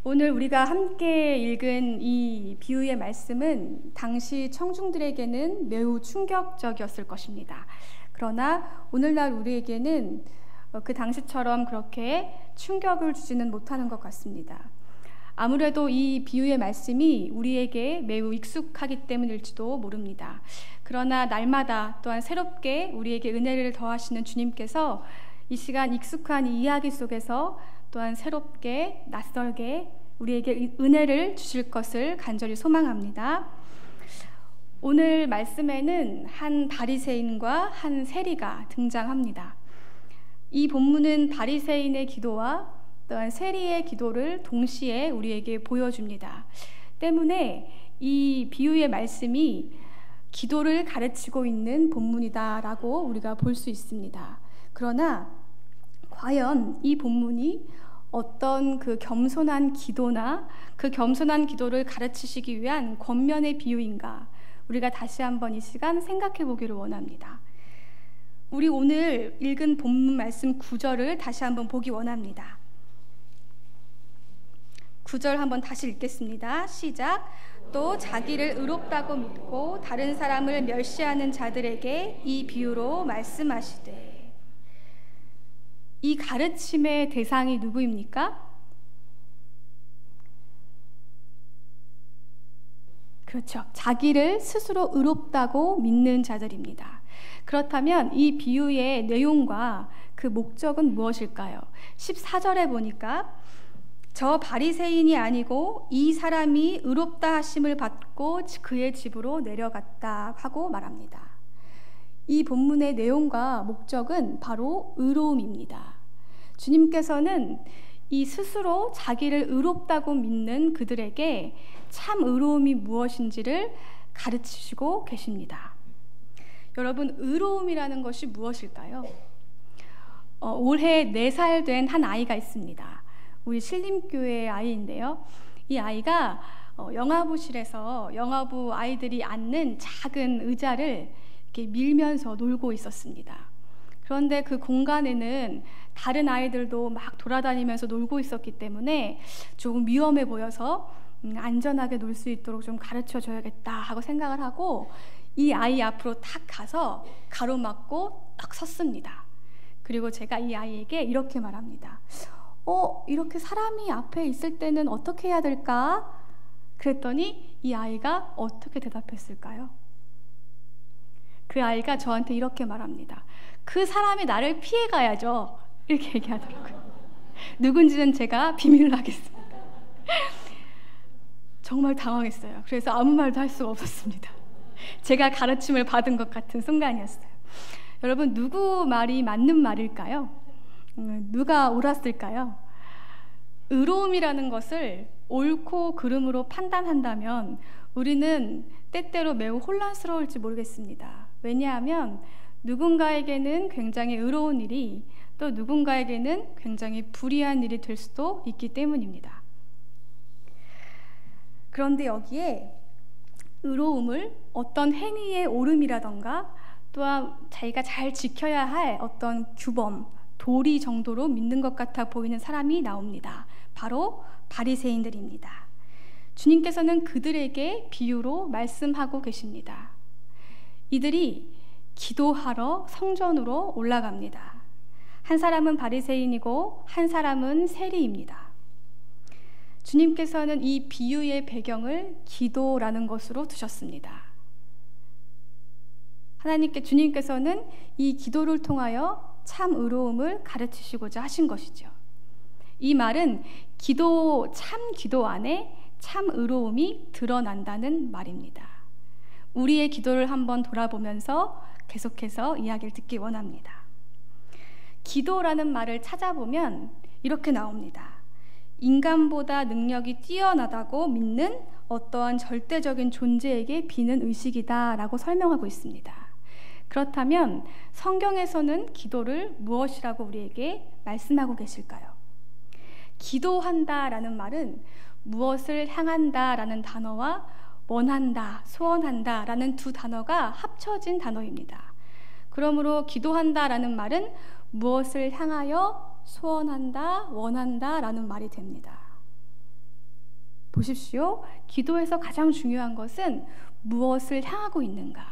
오늘 우리가 함께 읽은 이 비유의 말씀은 당시 청중들에게는 매우 충격적이었을 것입니다. 그러나 오늘날 우리에게는 그 당시처럼 그렇게 충격을 주지는 못하는 것 같습니다. 아무래도 이 비유의 말씀이 우리에게 매우 익숙하기 때문일지도 모릅니다. 그러나 날마다 또한 새롭게 우리에게 은혜를 더하시는 주님께서 이 시간 익숙한 이 이야기 속에서 또한 새롭게 낯설게 우리에게 은혜를 주실 것을 간절히 소망합니다. 오늘 말씀에는 한 바리새인과 한 세리가 등장합니다. 이 본문은 바리새인의 기도와 또한 세리의 기도를 동시에 우리에게 보여줍니다. 때문에 이 비유의 말씀이 기도를 가르치고 있는 본문이다라고 우리가 볼 수 있습니다. 그러나 과연 이 본문이 어떤 그 겸손한 기도나 그 겸손한 기도를 가르치시기 위한 권면의 비유인가, 우리가 다시 한번 이 시간 생각해 보기를 원합니다. 우리 오늘 읽은 본문 말씀 9절을 다시 한번 보기 원합니다. 9절 한번 다시 읽겠습니다. 시작. 또 자기를 의롭다고 믿고 다른 사람을 멸시하는 자들에게 이 비유로 말씀하시되. 이 가르침의 대상이 누구입니까? 그렇죠. 자기를 스스로 의롭다고 믿는 자들입니다. 그렇다면 이 비유의 내용과 그 목적은 무엇일까요? 14절에 보니까 저 바리새인이 아니고 이 사람이 의롭다 하심을 받고 그의 집으로 내려갔다 하고 말합니다. 이 본문의 내용과 목적은 바로 의로움입니다. 주님께서는 이 스스로 자기를 의롭다고 믿는 그들에게 참 의로움이 무엇인지를 가르치시고 계십니다. 여러분, 의로움이라는 것이 무엇일까요? 올해 4살 된 한 아이가 있습니다. 우리 신림교회의 아이인데요. 이 아이가 영화부실에서 영화부 아이들이 앉는 작은 의자를 이렇게 밀면서 놀고 있었습니다. 그런데 그 공간에는 다른 아이들도 막 돌아다니면서 놀고 있었기 때문에 조금 위험해 보여서 안전하게 놀 수 있도록 좀 가르쳐 줘야겠다 하고 생각을 하고 이 아이 앞으로 탁 가서 가로막고 딱 섰습니다. 그리고 제가 이 아이에게 이렇게 말합니다. 이렇게 사람이 앞에 있을 때는 어떻게 해야 될까? 그랬더니 이 아이가 어떻게 대답했을까요? 그 아이가 저한테 이렇게 말합니다. 그 사람이 나를 피해 가야죠. 이렇게 얘기하더라고요. 누군지는 제가 비밀로 하겠습니다. 정말 당황했어요. 그래서 아무 말도 할 수가 없었습니다. 제가 가르침을 받은 것 같은 순간이었어요. 여러분, 누구 말이 맞는 말일까요? 누가 옳았을까요? 의로움이라는 것을 옳고 그름으로 판단한다면 우리는 때때로 매우 혼란스러울지 모르겠습니다. 왜냐하면 누군가에게는 굉장히 의로운 일이 또 누군가에게는 굉장히 불의한 일이 될 수도 있기 때문입니다. 그런데 여기에 의로움을 어떤 행위의 옳음이라던가 또한 자기가 잘 지켜야 할 어떤 규범, 도리 정도로 믿는 것 같아 보이는 사람이 나옵니다. 바로 바리새인들입니다. 주님께서는 그들에게 비유로 말씀하고 계십니다. 이들이 기도하러 성전으로 올라갑니다. 한 사람은 바리새인이고 한 사람은 세리입니다. 주님께서는 이 비유의 배경을 기도라는 것으로 두셨습니다. 주님께서는 이 기도를 통하여 참 의로움을 가르치시고자 하신 것이죠. 이 말은 참 기도 안에 참 의로움이 드러난다는 말입니다. 우리의 기도를 한번 돌아보면서 계속해서 이야기를 듣기 원합니다. 기도라는 말을 찾아보면 이렇게 나옵니다. 인간보다 능력이 뛰어나다고 믿는 어떠한 절대적인 존재에게 비는 의식이다 라고 설명하고 있습니다. 그렇다면 성경에서는 기도를 무엇이라고 우리에게 말씀하고 계실까요? 기도한다라는 말은 무엇을 향한다라는 단어와 원한다, 소원한다라는 두 단어가 합쳐진 단어입니다. 그러므로 기도한다라는 말은 무엇을 향하여 소원한다, 원한다라는 말이 됩니다. 보십시오. 기도에서 가장 중요한 것은 무엇을 향하고 있는가,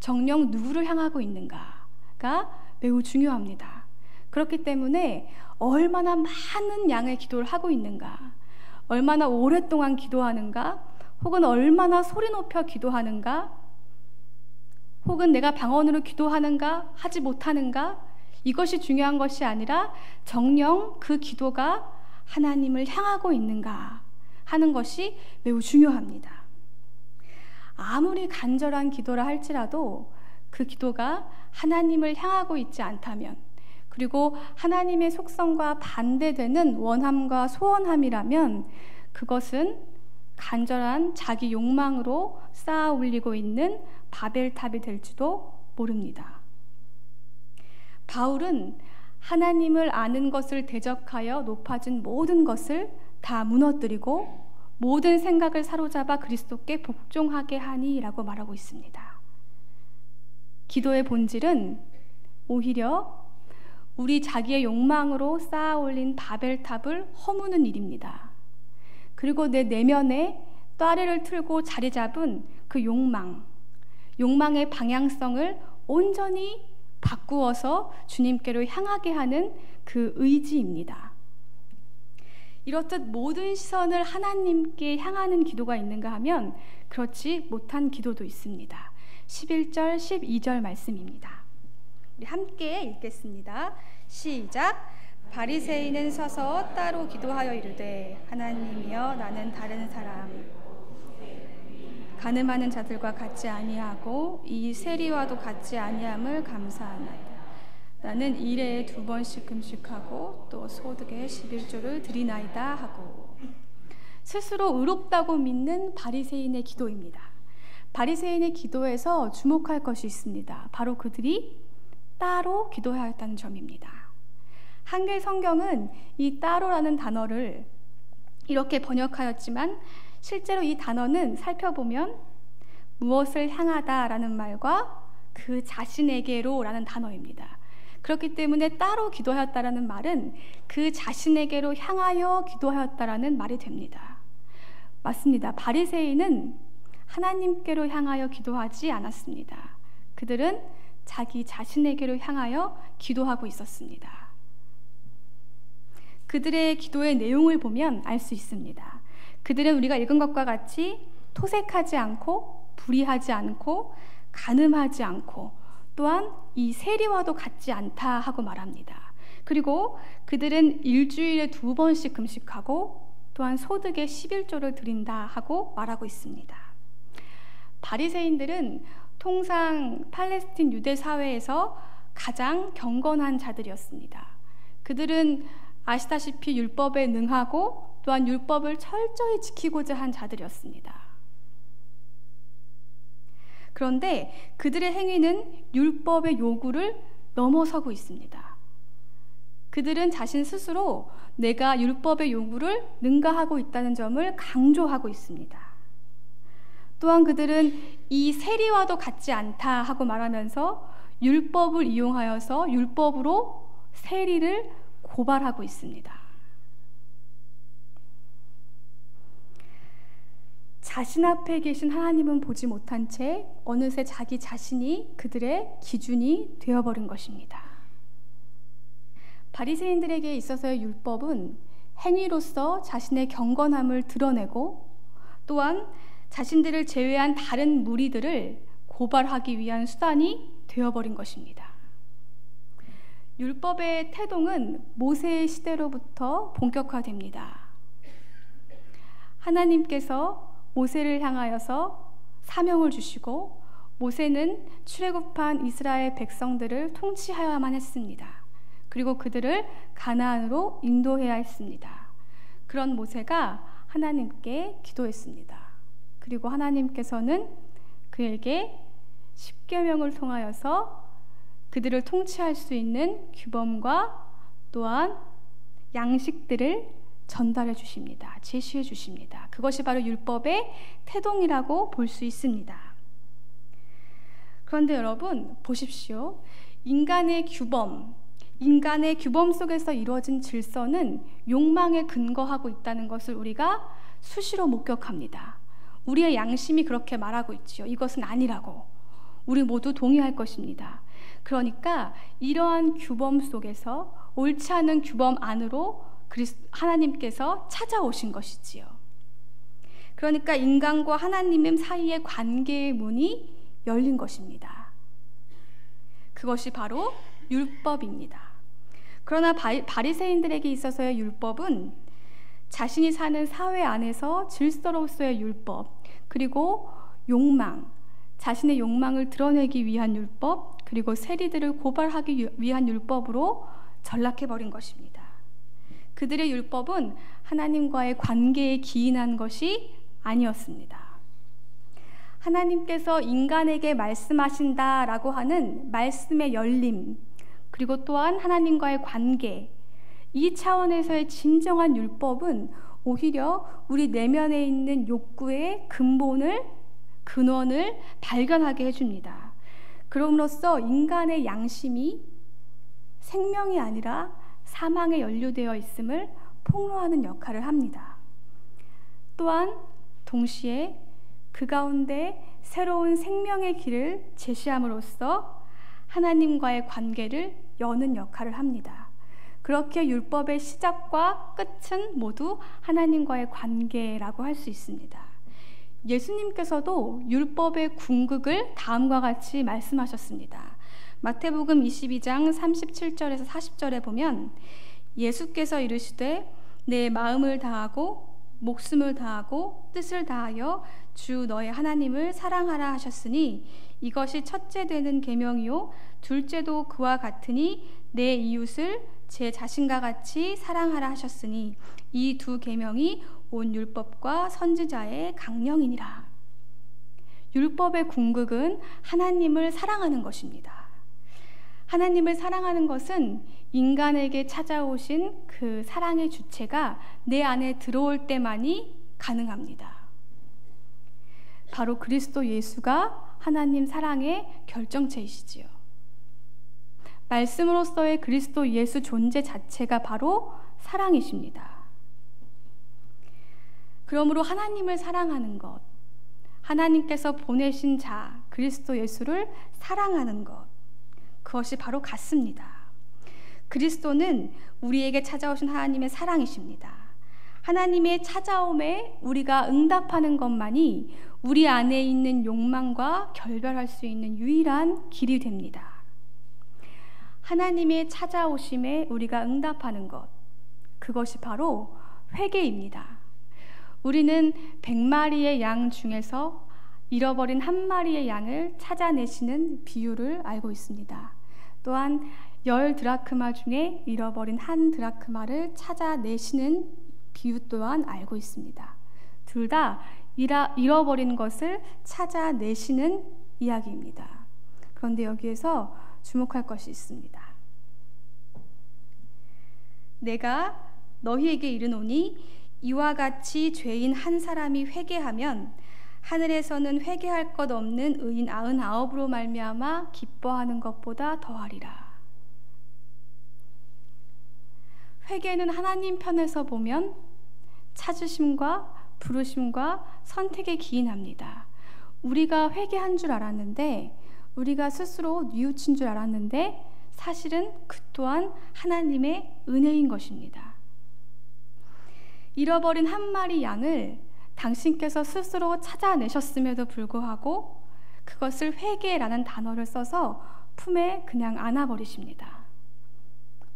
정녕 누구를 향하고 있는가가 매우 중요합니다. 그렇기 때문에 얼마나 많은 양의 기도를 하고 있는가, 얼마나 오랫동안 기도하는가, 혹은 얼마나 소리 높여 기도하는가, 혹은 내가 방언으로 기도하는가 하지 못하는가, 이것이 중요한 것이 아니라 정녕 그 기도가 하나님을 향하고 있는가 하는 것이 매우 중요합니다. 아무리 간절한 기도라 할지라도 그 기도가 하나님을 향하고 있지 않다면, 그리고 하나님의 속성과 반대되는 원함과 소원함이라면 그것은 간절한 자기 욕망으로 쌓아 올리고 있는 바벨탑이 될지도 모릅니다. 바울은 하나님을 아는 것을 대적하여 높아진 모든 것을 다 무너뜨리고 모든 생각을 사로잡아 그리스도께 복종하게 하니 라고 말하고 있습니다. 기도의 본질은 오히려 우리 자기의 욕망으로 쌓아 올린 바벨탑을 허무는 일입니다. 그리고 내 내면에 따레를 틀고 자리 잡은 그 욕망의 방향성을 온전히 바꾸어서 주님께로 향하게 하는 그 의지입니다. 이렇듯 모든 시선을 하나님께 향하는 기도가 있는가 하면 그렇지 못한 기도도 있습니다. 11절, 12절 말씀입니다. 우리 함께 읽겠습니다. 시작. 바리새인은 서서 따로 기도하여 이르되 하나님이여 나는 다른 사람 가늠하는 자들과 같지 아니하고 이 세리와도 같지 아니함을 감사하나이다. 나는 일에 2번씩 금식하고 또 소득의 11조를 드리나이다 하고. 스스로 의롭다고 믿는 바리새인의 기도입니다. 바리새인의 기도에서 주목할 것이 있습니다. 바로 그들이 따로 기도하였다는 점입니다. 한글 성경은 이 따로라는 단어를 이렇게 번역하였지만 실제로 이 단어는 살펴보면 무엇을 향하다라는 말과 그 자신에게로라는 단어입니다. 그렇기 때문에 따로 기도하였다라는 말은 그 자신에게로 향하여 기도하였다라는 말이 됩니다. 맞습니다. 바리새인은 하나님께로 향하여 기도하지 않았습니다. 그들은 자기 자신에게로 향하여 기도하고 있었습니다. 그들의 기도의 내용을 보면 알 수 있습니다. 그들은 우리가 읽은 것과 같이 토색하지 않고 불의하지 않고 간음하지 않고 또한 이 세리와도 같지 않다 하고 말합니다. 그리고 그들은 일주일에 2번씩 금식하고 또한 소득의 11조를 드린다 하고 말하고 있습니다. 바리새인들은 통상 팔레스틴 유대 사회에서 가장 경건한 자들이었습니다. 그들은 아시다시피 율법에 능하고 또한 율법을 철저히 지키고자 한 자들이었습니다. 그런데 그들의 행위는 율법의 요구를 넘어서고 있습니다. 그들은 자신 스스로 내가 율법의 요구를 능가하고 있다는 점을 강조하고 있습니다. 또한 그들은 이 세리와도 같지 않다 하고 말하면서 율법을 이용하여서 율법으로 세리를 고발하고 있습니다. 자신 앞에 계신 하나님은 보지 못한 채 어느새 자기 자신이 그들의 기준이 되어버린 것입니다. 바리새인들에게 있어서의 율법은 행위로서 자신의 경건함을 드러내고 또한 자신들을 제외한 다른 무리들을 고발하기 위한 수단이 되어버린 것입니다. 율법의 태동은 모세의 시대로부터 본격화됩니다. 하나님께서 모세를 향하여서 사명을 주시고 모세는 출애굽한 이스라엘 백성들을 통치하여야만 했습니다. 그리고 그들을 가나안으로 인도해야 했습니다. 그런 모세가 하나님께 기도했습니다. 그리고 하나님께서는 그에게 십계명을 통하여서 그들을 통치할 수 있는 규범과 또한 양식들을 전달해 주십니다. 제시해 주십니다. 그것이 바로 율법의 태동이라고 볼 수 있습니다. 그런데 여러분 보십시오. 인간의 규범 속에서 이루어진 질서는 욕망에 근거하고 있다는 것을 우리가 수시로 목격합니다. 우리의 양심이 그렇게 말하고 있지요. 이것은 아니라고. 우리 모두 동의할 것입니다. 그러니까 이러한 규범 속에서 옳지 않은 규범 안으로 하나님께서 찾아오신 것이지요. 그러니까 인간과 하나님 사이의 관계의 문이 열린 것입니다. 그것이 바로 율법입니다. 그러나 바리새인들에게 있어서의 율법은 자신이 사는 사회 안에서 질서로서의 율법, 그리고 욕망, 자신의 욕망을 드러내기 위한 율법, 그리고 세리들을 고발하기 위한 율법으로 전락해버린 것입니다. 그들의 율법은 하나님과의 관계에 기인한 것이 아니었습니다. 하나님께서 인간에게 말씀하신다라고 하는 말씀의 열림, 그리고 또한 하나님과의 관계, 이 차원에서의 진정한 율법은 오히려 우리 내면에 있는 욕구의 근원을 발견하게 해줍니다. 그럼으로써 인간의 양심이 생명이 아니라 사망에 연루되어 있음을 폭로하는 역할을 합니다. 또한 동시에 그 가운데 새로운 생명의 길을 제시함으로써 하나님과의 관계를 여는 역할을 합니다. 그렇게 율법의 시작과 끝은 모두 하나님과의 관계라고 할 수 있습니다. 예수님께서도 율법의 궁극을 다음과 같이 말씀하셨습니다. 마태복음 22장 37절에서 40절에 보면 예수께서 이르시되 내 마음을 다하고 목숨을 다하고 뜻을 다하여 주 너의 하나님을 사랑하라 하셨으니 이것이 첫째 되는 계명이요 둘째도 그와 같으니 내 이웃을 제 자신과 같이 사랑하라 하셨으니 이 두 계명이 온 율법과 선지자의 강령이니라. 율법의 궁극은 하나님을 사랑하는 것입니다. 하나님을 사랑하는 것은 인간에게 찾아오신 그 사랑의 주체가 내 안에 들어올 때만이 가능합니다. 바로 그리스도 예수가 하나님 사랑의 결정체이시지요. 말씀으로서의 그리스도 예수 존재 자체가 바로 사랑이십니다. 그러므로 하나님을 사랑하는 것, 하나님께서 보내신 자 그리스도 예수를 사랑하는 것, 그것이 바로 같습니다. 그리스도는 우리에게 찾아오신 하나님의 사랑이십니다. 하나님의 찾아옴에 우리가 응답하는 것만이 우리 안에 있는 욕망과 결별할 수 있는 유일한 길이 됩니다. 하나님의 찾아오심에 우리가 응답하는 것, 그것이 바로 회개입니다. 우리는 100마리의 양 중에서 잃어버린 한 마리의 양을 찾아내시는 비유를 알고 있습니다. 또한 10드라크마 중에 잃어버린 한 드라크마를 찾아내시는 비유 또한 알고 있습니다. 둘 다 잃어버린 것을 찾아내시는 이야기입니다. 그런데 여기에서 주목할 것이 있습니다. 내가 너희에게 이르노니 이와 같이 죄인 한 사람이 회개하면 하늘에서는 회개할 것 없는 의인 99으로 말미암아 기뻐하는 것보다 더하리라. 회개는 하나님 편에서 보면 찾으심과 부르심과 선택에 기인합니다. 우리가 회개한 줄 알았는데, 우리가 스스로 뉘우친 줄 알았는데 사실은 그 또한 하나님의 은혜인 것입니다. 잃어버린 한 마리 양을 당신께서 스스로 찾아내셨음에도 불구하고 그것을 회개라는 단어를 써서 품에 그냥 안아버리십니다.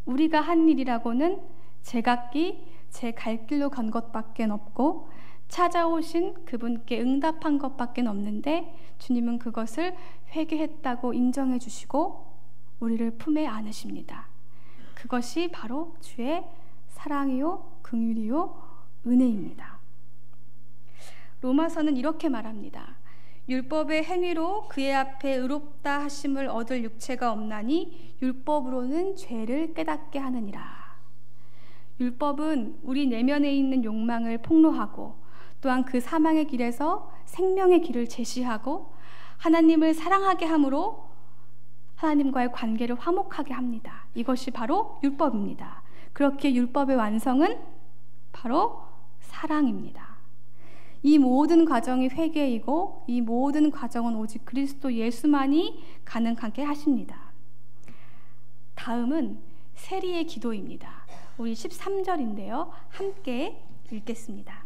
우리가 한 일이라고는 제각기 제 갈 길로 간 것밖에 없고 찾아오신 그분께 응답한 것밖에 없는데 주님은 그것을 회개했다고 인정해 주시고 우리를 품에 안으십니다. 그것이 바로 주의 사랑이요 긍휼이요 은혜입니다. 로마서는 이렇게 말합니다. 율법의 행위로 그의 앞에 의롭다 하심을 얻을 육체가 없나니 율법으로는 죄를 깨닫게 하느니라. 율법은 우리 내면에 있는 욕망을 폭로하고 또한 그 사망의 길에서 생명의 길을 제시하고 하나님을 사랑하게 함으로 하나님과의 관계를 화목하게 합니다. 이것이 바로 율법입니다. 그렇게 율법의 완성은 바로 사랑입니다. 이 모든 과정이 회개이고 이 모든 과정은 오직 그리스도 예수만이 가능하게 하십니다. 다음은 세리의 기도입니다. 우리 13절인데요. 함께 읽겠습니다.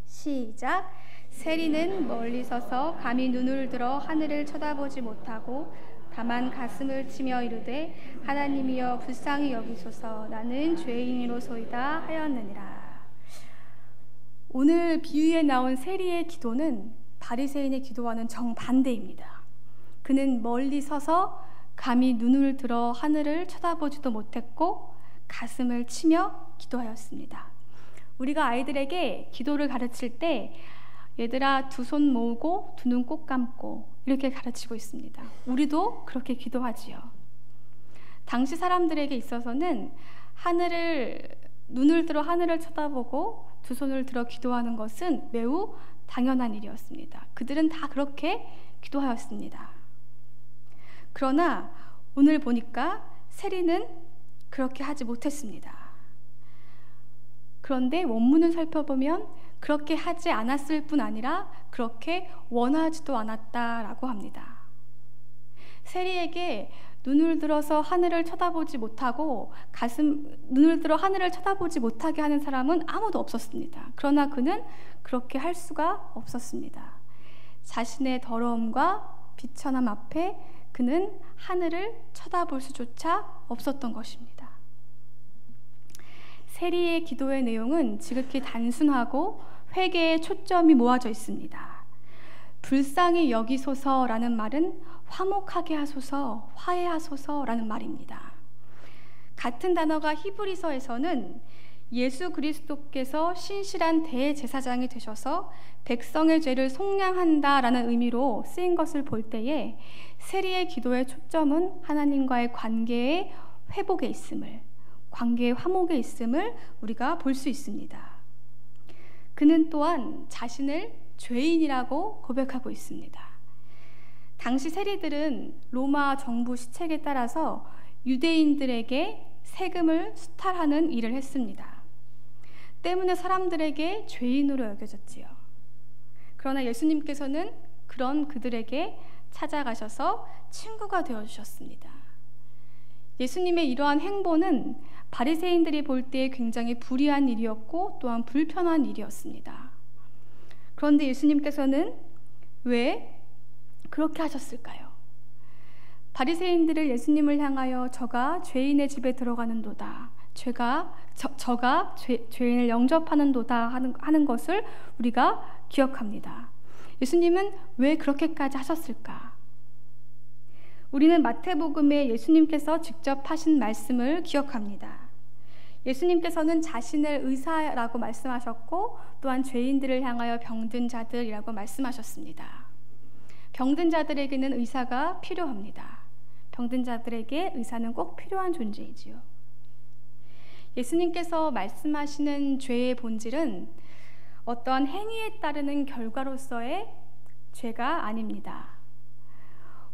시작. 세리는 멀리 서서 감히 눈을 들어 하늘을 쳐다보지 못하고 다만 가슴을 치며 이르되 하나님이여 불쌍히 여기소서 나는 죄인이로소이다 하였느니라. 오늘 비유에 나온 세리의 기도는 바리새인의 기도와는 정반대입니다. 그는 멀리 서서 감히 눈을 들어 하늘을 쳐다보지도 못했고 가슴을 치며 기도하였습니다. 우리가 아이들에게 기도를 가르칠 때 얘들아 두 손 모으고 두 눈 꼭 감고 이렇게 가르치고 있습니다. 우리도 그렇게 기도하지요. 당시 사람들에게 있어서는 눈을 들어 하늘을 쳐다보고 두 손을 들어 기도하는 것은 매우 당연한 일이었습니다. 그들은 다 그렇게 기도하였습니다. 그러나 오늘 보니까 세리는 그렇게 하지 못했습니다. 그런데 원문을 살펴보면 그렇게 하지 않았을 뿐 아니라 그렇게 원하지도 않았다라고 합니다. 세리에게 눈을 들어서 하늘을 쳐다보지 못하고 눈을 들어 하늘을 쳐다보지 못하게 하는 사람은 아무도 없었습니다. 그러나 그는 그렇게 할 수가 없었습니다. 자신의 더러움과 비천함 앞에 그는 하늘을 쳐다볼 수조차 없었던 것입니다. 세리의 기도의 내용은 지극히 단순하고 회개에 초점이 모아져 있습니다. 불쌍히 여기소서라는 말은 화목하게 하소서, 화해하소서라는 말입니다. 같은 단어가 히브리서에서는 예수 그리스도께서 신실한 대제사장이 되셔서 백성의 죄를 속량한다라는 의미로 쓰인 것을 볼 때에 세리의 기도의 초점은 하나님과의 관계의 회복에 있음을, 관계의 화목에 있음을 우리가 볼 수 있습니다. 그는 또한 자신을 죄인이라고 고백하고 있습니다. 당시 세리들은 로마 정부 시책에 따라서 유대인들에게 세금을 수탈하는 일을 했습니다. 때문에 사람들에게 죄인으로 여겨졌지요. 그러나 예수님께서는 그런 그들에게 찾아가셔서 친구가 되어주셨습니다. 예수님의 이러한 행보는 바리새인들이 볼 때 굉장히 불의한 일이었고 또한 불편한 일이었습니다. 그런데 예수님께서는 왜 그렇게 하셨을까요? 바리새인들을 예수님을 향하여 저가 죄인의 집에 들어가는도다, 저가 죄인을 영접하는도다 하는 것을 우리가 기억합니다. 예수님은 왜 그렇게까지 하셨을까? 우리는 마태복음에 예수님께서 직접 하신 말씀을 기억합니다. 예수님께서는 자신을 의사라고 말씀하셨고 또한 죄인들을 향하여 병든 자들이라고 말씀하셨습니다. 병든 자들에게는 의사가 필요합니다. 병든 자들에게 의사는 꼭 필요한 존재이지요. 예수님께서 말씀하시는 죄의 본질은 어떠한 행위에 따르는 결과로서의 죄가 아닙니다.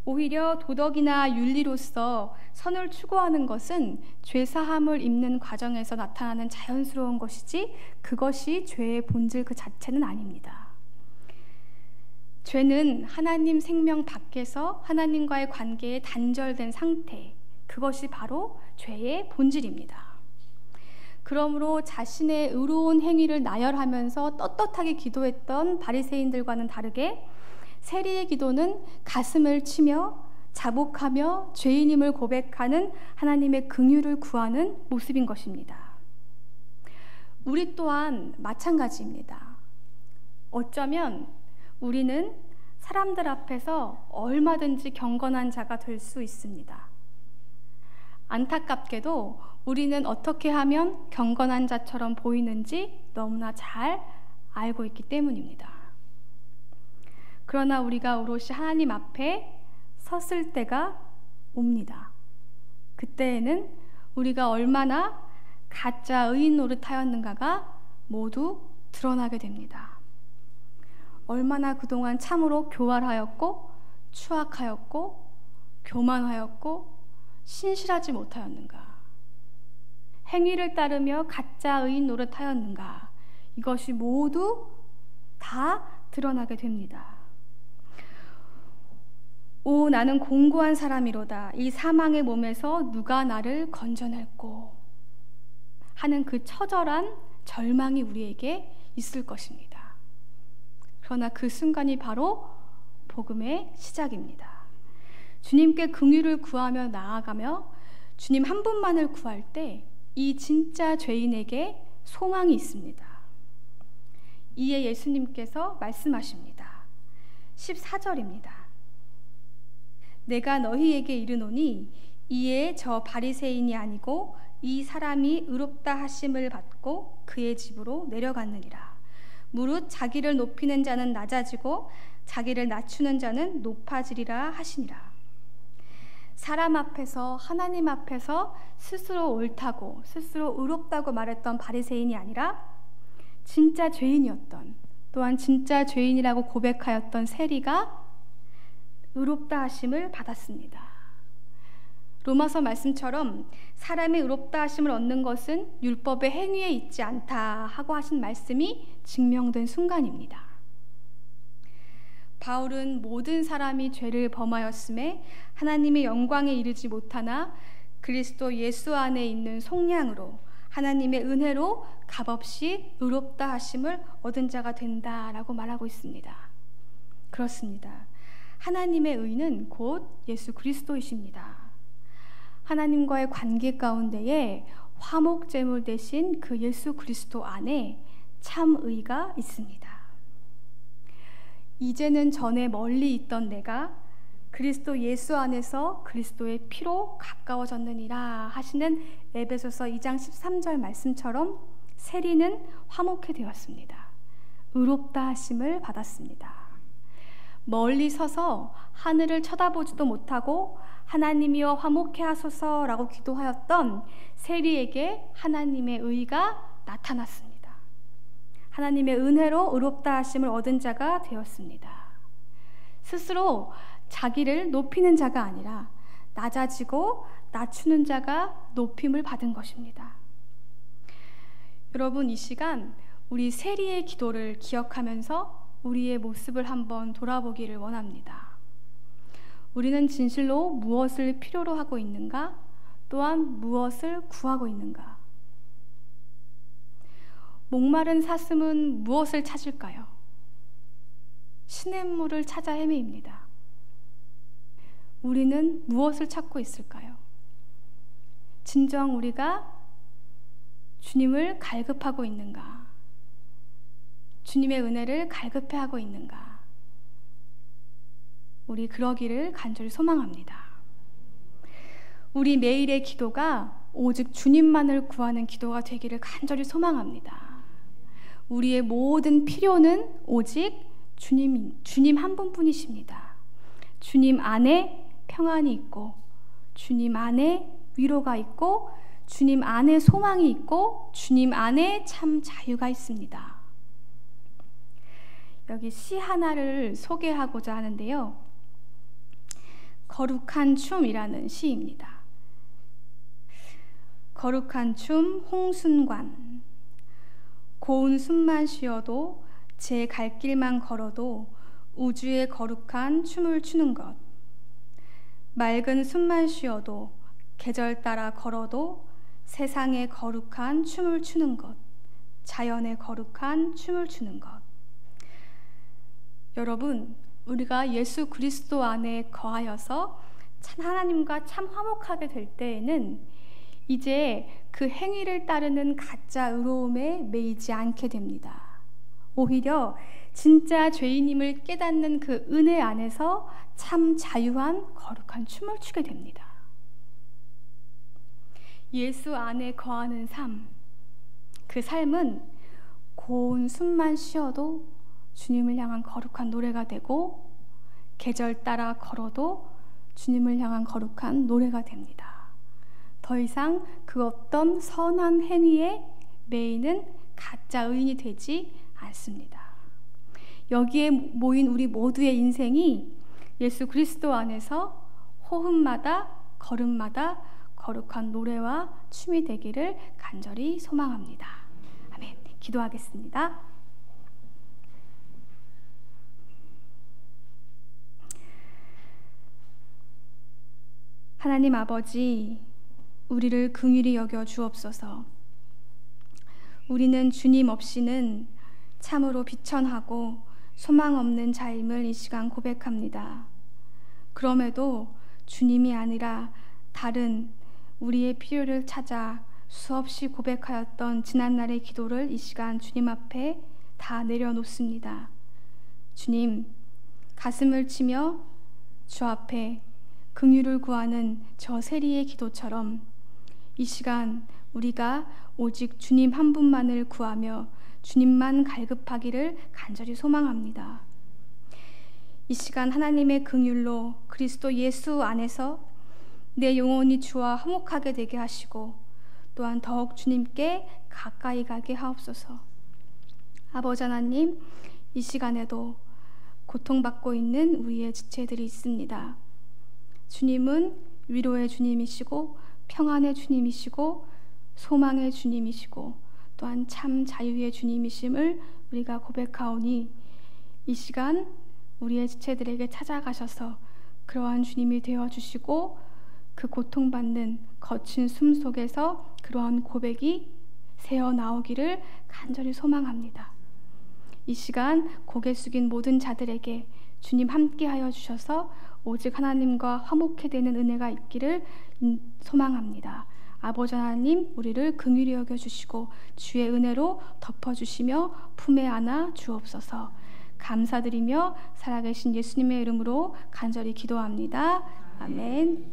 오히려 도덕이나 윤리로서 선을 추구하는 것은 죄사함을 입는 과정에서 나타나는 자연스러운 것이지 그것이 죄의 본질 그 자체는 아닙니다. 죄는 하나님 생명 밖에서 하나님과의 관계에 단절된 상태, 그것이 바로 죄의 본질입니다. 그러므로 자신의 의로운 행위를 나열하면서 떳떳하게 기도했던 바리새인들과는 다르게 세리의 기도는 가슴을 치며 자복하며 죄인임을 고백하는 하나님의 긍휼을 구하는 모습인 것입니다. 우리 또한 마찬가지입니다. 어쩌면 우리는 사람들 앞에서 얼마든지 경건한 자가 될 수 있습니다. 안타깝게도 우리는 어떻게 하면 경건한 자처럼 보이는지 너무나 잘 알고 있기 때문입니다. 그러나 우리가 오롯이 하나님 앞에 섰을 때가 옵니다. 그때에는 우리가 얼마나 가짜 의인 노릇하였는가가 모두 드러나게 됩니다. 얼마나 그동안 참으로 교활하였고 추악하였고 교만하였고 신실하지 못하였는가. 행위를 따르며 가짜 의인 노릇하였는가. 이것이 모두 다 드러나게 됩니다. 오, 나는 공고한 사람이로다. 이 사망의 몸에서 누가 나를 건져낼꼬 하는 그 처절한 절망이 우리에게 있을 것입니다. 그러나 그 순간이 바로 복음의 시작입니다. 주님께 긍휼을 구하며 나아가며 주님 한 분만을 구할 때 이 진짜 죄인에게 소망이 있습니다. 이에 예수님께서 말씀하십니다. 14절입니다. 내가 너희에게 이르노니 이에 저 바리새인이 아니고 이 사람이 의롭다 하심을 받고 그의 집으로 내려갔느니라. 무릇 자기를 높이는 자는 낮아지고 자기를 낮추는 자는 높아지리라 하시니라. 사람 앞에서, 하나님 앞에서 스스로 옳다고, 스스로 의롭다고 말했던 바리새인이 아니라 진짜 죄인이었던, 또한 진짜 죄인이라고 고백하였던 세리가 의롭다 하심을 받았습니다. 로마서 말씀처럼 사람이 의롭다 하심을 얻는 것은 율법의 행위에 있지 않다 하고 하신 말씀이 증명된 순간입니다. 바울은 모든 사람이 죄를 범하였음에 하나님의 영광에 이르지 못하나 그리스도 예수 안에 있는 속량으로 하나님의 은혜로 값없이 의롭다 하심을 얻은 자가 된다라고 말하고 있습니다. 그렇습니다. 하나님의 의는 곧 예수 그리스도이십니다. 하나님과의 관계 가운데에 화목제물 대신 그 예수 그리스도 안에 참 의가 있습니다. 이제는 전에 멀리 있던 내가 그리스도 예수 안에서 그리스도의 피로 가까워졌느니라 하시는 에베소서 2장 13절 말씀처럼 세리는 화목해 되었습니다. 의롭다 하심을 받았습니다. 멀리 서서 하늘을 쳐다보지도 못하고 하나님이여 화목해 하소서라고 기도하였던 세리에게 하나님의 의가 나타났습니다. 하나님의 은혜로 의롭다 하심을 얻은 자가 되었습니다. 스스로 자기를 높이는 자가 아니라 낮아지고 낮추는 자가 높임을 받은 것입니다. 여러분, 이 시간 우리 세리의 기도를 기억하면서 우리의 모습을 한번 돌아보기를 원합니다. 우리는 진실로 무엇을 필요로 하고 있는가? 또한 무엇을 구하고 있는가? 목마른 사슴은 무엇을 찾을까요? 시냇물을 찾아 헤매입니다. 우리는 무엇을 찾고 있을까요? 진정 우리가 주님을 갈급하고 있는가? 주님의 은혜를 갈급해하고 있는가? 우리 그러기를 간절히 소망합니다. 우리 매일의 기도가 오직 주님만을 구하는 기도가 되기를 간절히 소망합니다. 우리의 모든 필요는 오직 주님 한 분뿐이십니다. 주님 안에 평안이 있고 주님 안에 위로가 있고 주님 안에 소망이 있고 주님 안에 참 자유가 있습니다. 여기 시 하나를 소개하고자 하는데요. 거룩한 춤이라는 시입니다. 거룩한 춤 홍순관. 고운 숨만 쉬어도 제 갈 길만 걸어도 우주의 거룩한 춤을 추는 것. 맑은 숨만 쉬어도 계절 따라 걸어도 세상의 거룩한 춤을 추는 것. 자연의 거룩한 춤을 추는 것. 여러분, 우리가 예수 그리스도 안에 거하여서 참 하나님과 참 화목하게 될 때에는 이제 그 행위를 따르는 가짜 의로움에 매이지 않게 됩니다. 오히려 진짜 죄인임을 깨닫는 그 은혜 안에서 참 자유한 거룩한 춤을 추게 됩니다. 예수 안에 거하는 삶, 그 삶은 고운 숨만 쉬어도 주님을 향한 거룩한 노래가 되고 계절 따라 걸어도 주님을 향한 거룩한 노래가 됩니다. 더 이상 그 어떤 선한 행위에 매이는 가짜 의인이 되지 않습니다. 여기에 모인 우리 모두의 인생이 예수 그리스도 안에서 호흡마다 걸음마다 거룩한 노래와 춤이 되기를 간절히 소망합니다. 아멘. 기도하겠습니다. 하나님 아버지, 우리를 긍휼히 여겨 주옵소서. 우리는 주님 없이는 참으로 비천하고 소망 없는 자임을 이 시간 고백합니다. 그럼에도 주님이 아니라 다른 우리의 필요를 찾아 수없이 고백하였던 지난날의 기도를 이 시간 주님 앞에 다 내려놓습니다. 주님, 가슴을 치며 주 앞에 긍휼을 구하는 저 세리의 기도처럼 이 시간 우리가 오직 주님 한 분만을 구하며 주님만 갈급하기를 간절히 소망합니다. 이 시간 하나님의 긍휼로 그리스도 예수 안에서 내 영혼이 주와 화목하게 되게 하시고 또한 더욱 주님께 가까이 가게 하옵소서. 아버지 하나님, 이 시간에도 고통받고 있는 우리의 지체들이 있습니다. 주님은 위로의 주님이시고 평안의 주님이시고 소망의 주님이시고 또한 참 자유의 주님이심을 우리가 고백하오니 이 시간 우리의 지체들에게 찾아가셔서 그러한 주님이 되어주시고 그 고통받는 거친 숨 속에서 그러한 고백이 새어나오기를 간절히 소망합니다. 이 시간 고개 숙인 모든 자들에게 주님 함께하여 주셔서 오직 하나님과 화목해 되는 은혜가 있기를 소망합니다. 아버지 하나님, 우리를 긍휼히 여겨주시고 주의 은혜로 덮어주시며 품에 안아 주옵소서. 감사드리며 살아계신 예수님의 이름으로 간절히 기도합니다. 아멘.